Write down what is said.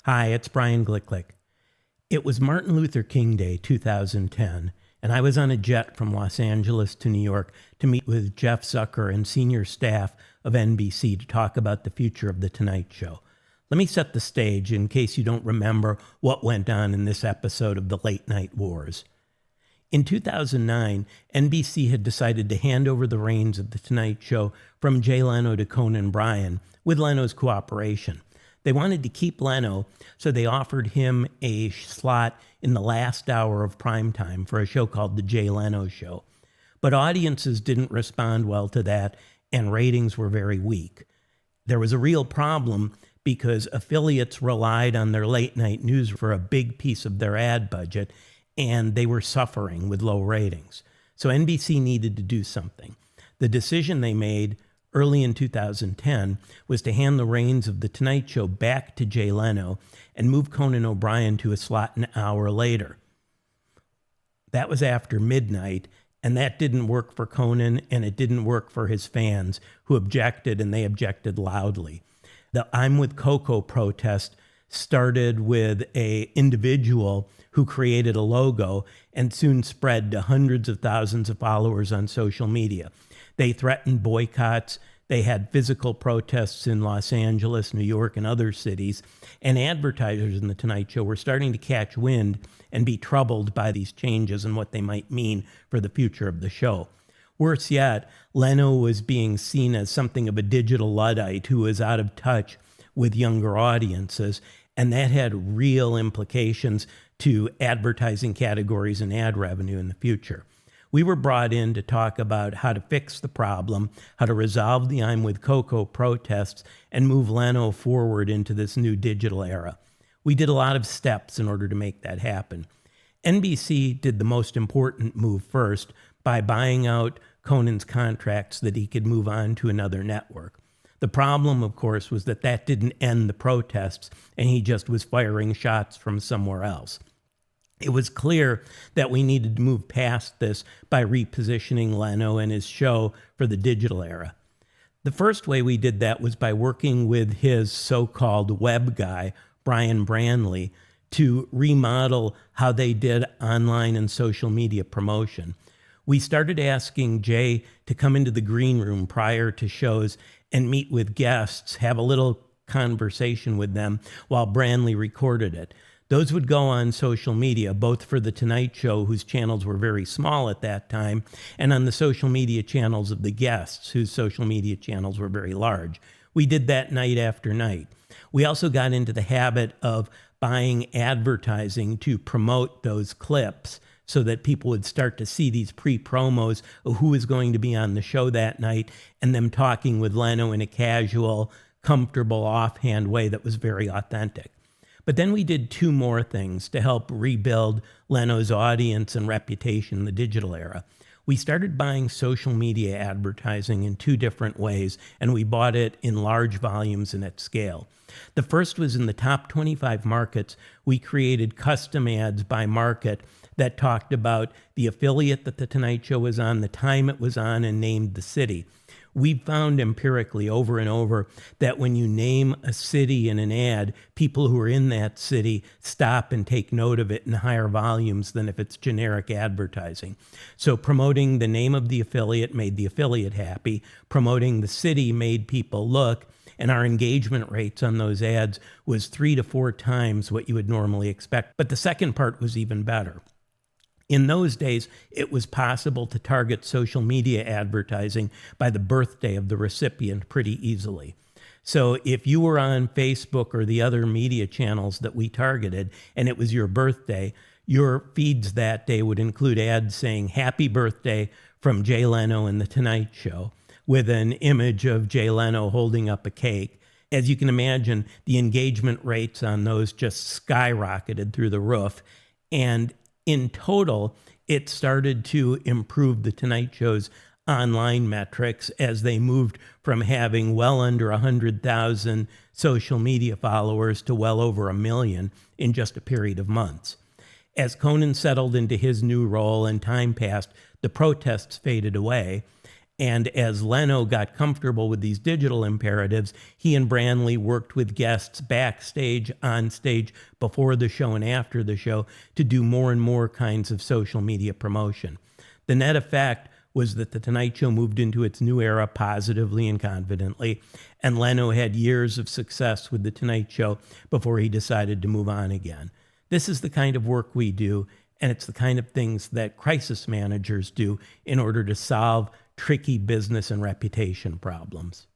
Hi, it's Brian Glicklick. It was Martin Luther King Day 2010, and I was on a jet from Los Angeles to New York to meet with Jeff Zucker and senior staff of NBC to talk about the future of The Tonight Show. Let me set the stage in case you don't remember what went on in this episode of the Late Night Wars. In 2009, NBC had decided to hand over the reins of The Tonight Show from Jay Leno to Conan O'Brien, with Leno's cooperation. They wanted to keep Leno, so they offered him a slot in the last hour of primetime for a show called The Jay Leno Show. But audiences didn't respond well to that, and ratings were very weak. There was a real problem because affiliates relied on their late night news for a big piece of their ad budget, and they were suffering with low ratings. So NBC needed to do something. The decision they made early in 2010 was to hand the reins of The Tonight Show back to Jay Leno and move Conan O'Brien to a slot an hour later. That was after midnight, and that didn't work for Conan, and it didn't work for his fans, who objected, and they objected loudly. The I'm with Coco protest started with an individual who created a logo and soon spread to hundreds of thousands of followers on social media. They threatened boycotts. They had physical protests in Los Angeles, New York, and other cities. And advertisers in The Tonight Show were starting to catch wind and be troubled by these changes and what they might mean for the future of the show. Worse yet, Leno was being seen as something of a digital Luddite who was out of touch with younger audiences, and that had real implications to advertising categories and ad revenue in the future. We were brought in to talk about how to fix the problem, how to resolve the I'm with Coco protests, and move Leno forward into this new digital era. We did a lot of steps in order to make that happen. NBC did the most important move first by buying out Conan's contracts so that he could move on to another network. The problem, of course, was that didn't end the protests, and he just was firing shots from somewhere else. It was clear that we needed to move past this by repositioning Leno and his show for the digital era. The first way we did that was by working with his so-called web guy, Brian Branley, to remodel how they did online and social media promotion. We started asking Jay to come into the green room prior to shows and meet with guests, have a little conversation with them while Branley recorded it. Those would go on social media, both for The Tonight Show, whose channels were very small at that time, and on the social media channels of the guests, whose social media channels were very large. We did that night after night. We also got into the habit of buying advertising to promote those clips so that people would start to see these pre-promos of who was going to be on the show that night, and them talking with Leno in a casual, comfortable, offhand way that was very authentic. But then we did two more things to help rebuild Leno's audience and reputation in the digital era. We started buying social media advertising in two different ways, and we bought it in large volumes and at scale. The first was in the top 25 markets. We created custom ads by market that talked about the affiliate that The Tonight Show was on, the time it was on, and named the city. We've found empirically over and over that when you name a city in an ad, people who are in that city stop and take note of it in higher volumes than if it's generic advertising. So promoting the name of the affiliate made the affiliate happy. Promoting the city made people look, and our engagement rates on those ads was 3 to 4 times what you would normally expect. But the second part was even better. In those days, it was possible to target social media advertising by the birthday of the recipient pretty easily. So if you were on Facebook or the other media channels that we targeted, and it was your birthday, your feeds that day would include ads saying, "Happy birthday" from Jay Leno and The Tonight Show, with an image of Jay Leno holding up a cake. As you can imagine, the engagement rates on those just skyrocketed through the roof. And in total, it started to improve The Tonight Show's online metrics as they moved from having well under 100,000 social media followers to well over 1 million in just a period of months. As Conan settled into his new role and time passed, the protests faded away, And as Leno got comfortable with these digital imperatives, he and Branley worked with guests backstage, on stage, before the show and after the show to do more and more kinds of social media promotion. The net effect was that The Tonight Show moved into its new era positively and confidently, and Leno had years of success with The Tonight Show before he decided to move on again. This is the kind of work we do, and it's the kind of things that crisis managers do in order to solve tricky business and reputation problems.